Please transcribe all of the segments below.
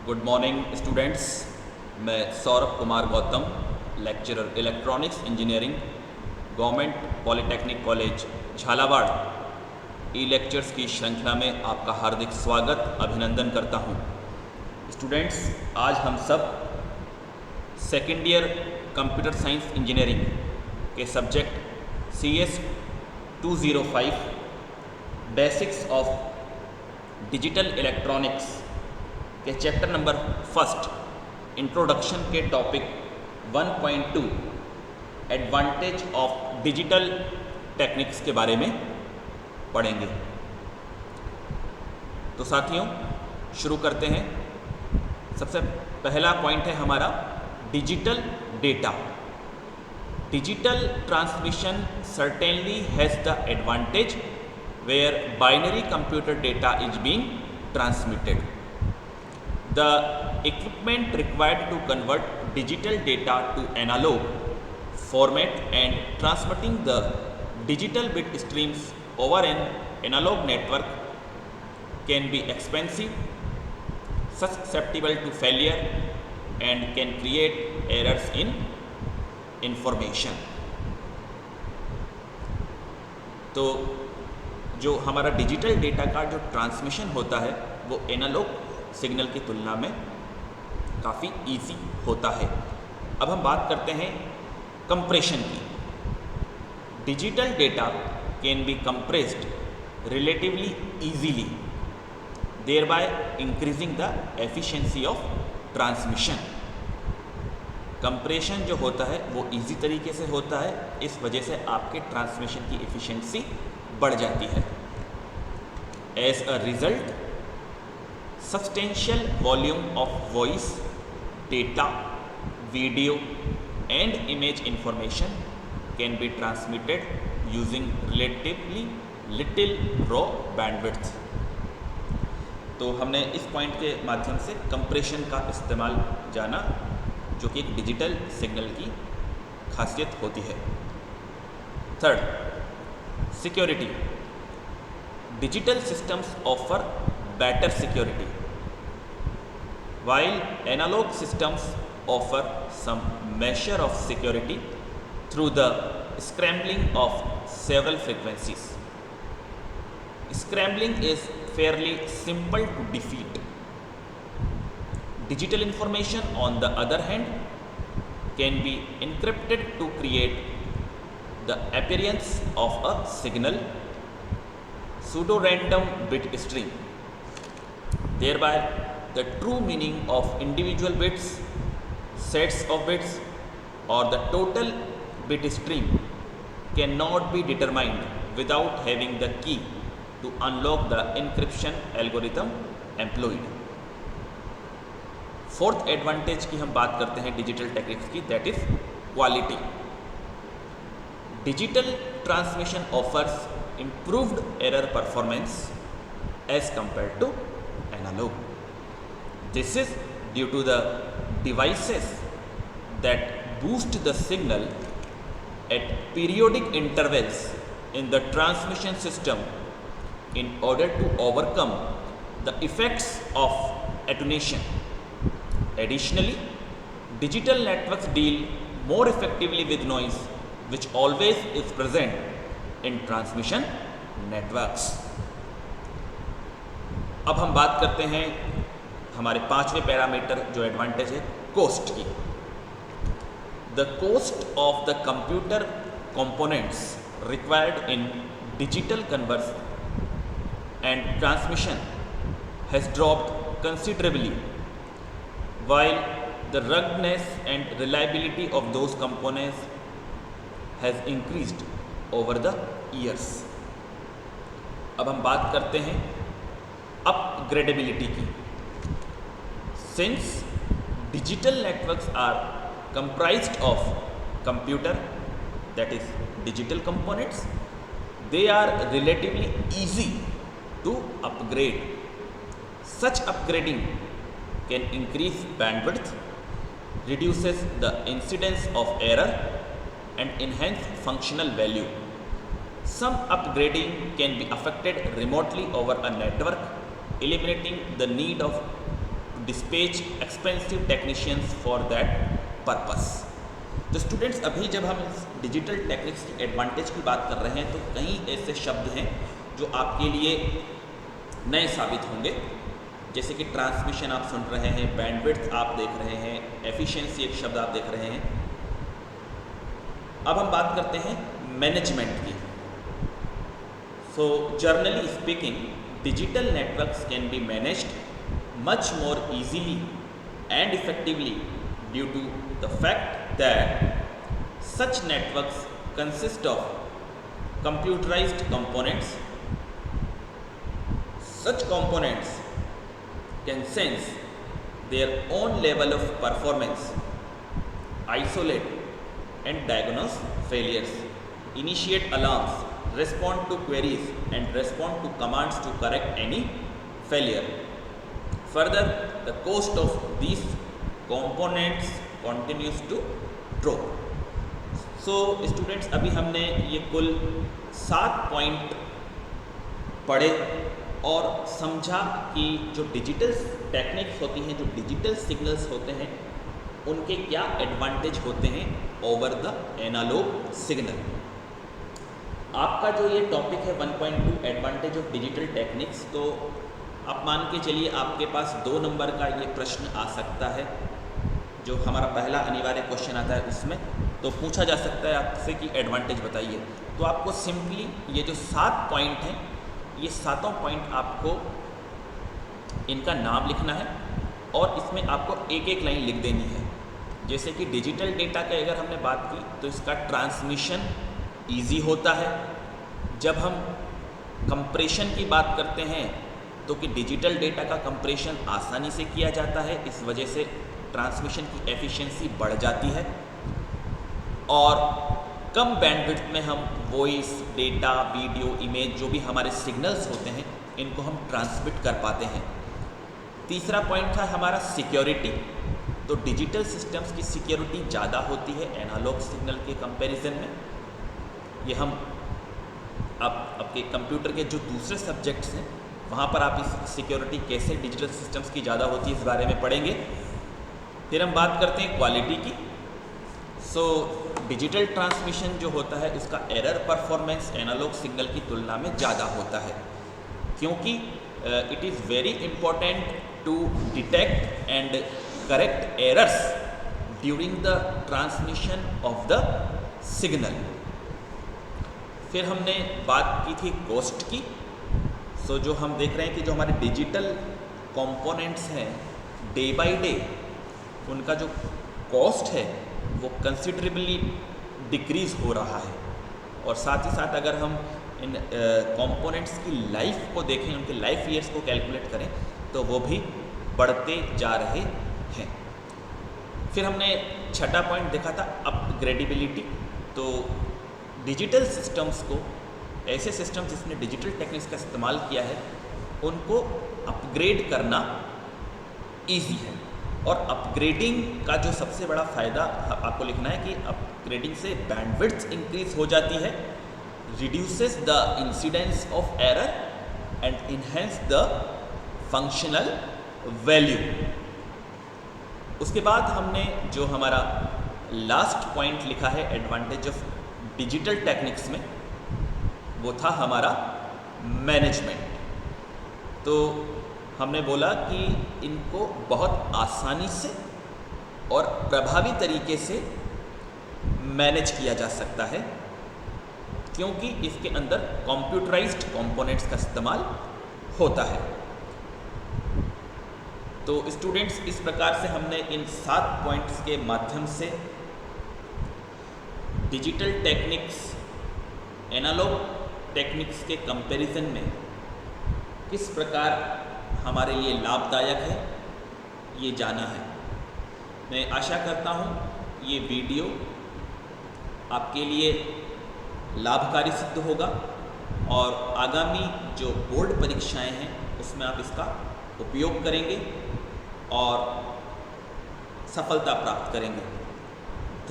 Good morning students. मैं Saurabh Kumar Gautam, lecturer electronics engineering, government polytechnic college Jhalawar e lectures की श्रृंखला में आपका हार्दिक स्वागत अभिनंदन करता हूं। स्टूडेंट्स, आज हम सब second year computer science engineering के subject CS 205 basics of digital electronics के चैप्टर नंबर फर्स्ट इंट्रोडक्शन के topic 1.2 advantage of digital techniques के बारे में पढ़ेंगे। तो साथियों, शुरू करते हैं। सबसे पहला पॉइंट है हमारा digital data. Digital transmission certainly has the advantage where binary computer data is being transmitted. The equipment required to convert digital data to analog format and transmitting the digital bit streams over an analog network can be expensive, susceptible to failure, and can create errors in information. तो जो हमारा digital data का जो transmission होता है वो analogue signal की तुलना में काफ़ी इजी होता है। अब हम बात करते हैं कंप्रेशन की। Digital data can be compressed relatively easily, thereby increasing the efficiency of transmission. Compression जो होता है वो इजी तरीके से होता है, इस वजह से आपके ट्रांसमिशन की एफिशिएंसी बढ़ जाती है। As a result, substantial volume of voice, data, video and image information can be transmitted using relatively little raw bandwidth. तो हमने इस पॉइंट के माध्यम से कंप्रेशन का इस्तेमाल जाना, जो कि एक डिजिटल सिग्नल की खासियत होती है। Third, security. Digital systems offer better security, while analog systems offer some measure of security through the scrambling of several frequencies. Scrambling is fairly simple to defeat. Digital information, on the other hand, can be encrypted to create the appearance of a signal, pseudo-random bit stream. Thereby, the true meaning of individual bits, sets of bits, or the total bit stream cannot be determined without having the key to unlock the encryption algorithm employed. Fourth advantage की हम बात करते हैं digital techniques की, that is quality. Digital transmission offers improved error performance as compared to analog. This is due to the devices that boost the signal at periodic intervals in the transmission system in order to overcome the effects of attenuation. Additionally, digital networks deal more effectively with noise, which always is present in transmission networks. अब हम बात करते हैं हमारे पांचवें parameter जो advantage है cost की। The cost of the computer components required in digital converse and transmission has dropped considerably, while the ruggedness and reliability of those components has increased over the years. अब हम बात करते हैं upgradability की। Since digital networks are comprised of computer, that is digital components, they are relatively easy to upgrade. Such upgrading can increase bandwidth, reduces the incidence of error and enhance functional value. Some upgrading can be effected remotely over a network, eliminating the need of dispatch expensive technicians for that purpose. तो students, अभी जब हम digital techniques की advantage की बात कर रहे हैं तो कई ऐसे शब्द हैं जो आपके लिए नए साबित होंगे, जैसे कि ट्रांसमिशन आप सुन रहे हैं, बैंडविड्थ आप देख रहे हैं, एफिशिएंसी एक शब्द आप देख रहे हैं। अब हम बात करते हैं मैनेजमेंट की। So generally speaking, digital networks can be managed much more easily and effectively due to the fact that such networks consist of computerized components. Such components can sense their own level of performance, isolate and diagnose failures, initiate alarms, respond to queries and respond to commands to correct any failure. Further, the cost of these components continues to drop. So students, अभी हमने ये कुल 7 point पढ़े और समझा कि जो digital techniques होती हैं, जो डिजिटल सिग्नल्स होते हैं, उनके क्या एडवांटेज होते हैं ओवर द एनालॉग सिग्नल। आपका जो ये टॉपिक है 1.2 एडवांटेज ऑफ डिजिटल टेक्निक्स, तो आप मान के चलिए आपके पास 2 नंबर का ये प्रश्न आ सकता है, जो हमारा पहला अनिवार्य क्वेश्चन आता है उसमें। तो पूछा जा सकता है आपसे कि एडवांटेज बताइए। तो आपको सिंपली ये जो 7 पॉइंट हैं, ये सातों पॉइंट आपको इनका नाम लिखना है और इसमें आपको एक एक लाइन लिख देनी है। जैसे कि डिजिटल डेटा की अगर हमने बात की तो इसका ट्रांसमिशन इजी होता है। जब हम कंप्रेशन की बात करते हैं तो कि डिजिटल डेटा का कंप्रेशन आसानी से किया जाता है, इस वजह से ट्रांसमिशन की एफिशिएंसी बढ़ जाती है और कम बैंडविड्थ में हम वॉइस, डेटा, वीडियो, इमेज, जो भी हमारे सिग्नल्स होते हैं, इनको हम ट्रांसमिट कर पाते हैं। तीसरा पॉइंट था हमारा सिक्योरिटी। तो डिजिटल सिस्टम्स की सिक्योरिटी ज़्यादा होती है एनालॉग सिग्नल के कंपैरिजन में। ये हम आपके कंप्यूटर के जो दूसरे सब्जेक्ट्स हैं वहाँ पर आप इस सिक्योरिटी कैसे डिजिटल सिस्टम्स की ज़्यादा होती है इस बारे में पढ़ेंगे। फिर हम बात करते हैं क्वालिटी की। सो डिजिटल ट्रांसमिशन जो होता है उसका एरर परफॉर्मेंस एनालॉग सिग्नल की तुलना में ज़्यादा होता है, क्योंकि it is very important to detect and correct errors during the transmission of the signal. फिर हमने बात की थी कॉस्ट की। सो जो हम देख रहे हैं कि जो हमारे डिजिटल कंपोनेंट्स हैं, डे बाय डे उनका जो कॉस्ट है वो कंसिडरेबली डिक्रीज़ हो रहा है। और साथ ही साथ अगर हम इन कंपोनेंट्स की लाइफ को देखें, उनके लाइफ ईयर्स को कैलकुलेट करें, तो वो भी बढ़ते जा रहे हैं। फिर हमने छठा पॉइंट देखा था अपग्रेडेबिलिटी। तो डिजिटल सिस्टम्स को, ऐसे सिस्टम्स जिसने डिजिटल टेक्निक्स का इस्तेमाल किया है, उनको अपग्रेड करना ईजी है। और अपग्रेडिंग का जो सबसे बड़ा फ़ायदा आपको लिखना है कि अपग्रेडिंग से बैंडविड्थ इंक्रीज हो जाती है, reduces the incidence of error and enhance the functional value. उसके बाद हमने जो हमारा लास्ट पॉइंट लिखा है एडवांटेज ऑफ डिजिटल टेक्निक्स में, वो था हमारा मैनेजमेंट। तो हमने बोला कि इनको बहुत आसानी से और प्रभावी तरीके से मैनेज किया जा सकता है, क्योंकि इसके अंदर कंप्यूटराइज्ड कंपोनेंट्स का इस्तेमाल होता है। तो स्टूडेंट्स, इस प्रकार से हमने इन 7 पॉइंट्स के माध्यम से डिजिटल टेक्निक्स एनालॉग टेक्निक्स के कंपैरिजन में किस प्रकार हमारे लिए लाभदायक है ये जाना है। मैं आशा करता हूँ ये वीडियो आपके लिए लाभकारी सिद्ध होगा और आगामी जो बोर्ड परीक्षाएं हैं उसमें आप इसका उपयोग करेंगे और सफलता प्राप्त करेंगे।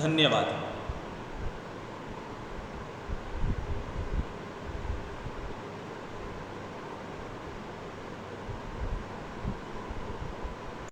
धन्यवाद।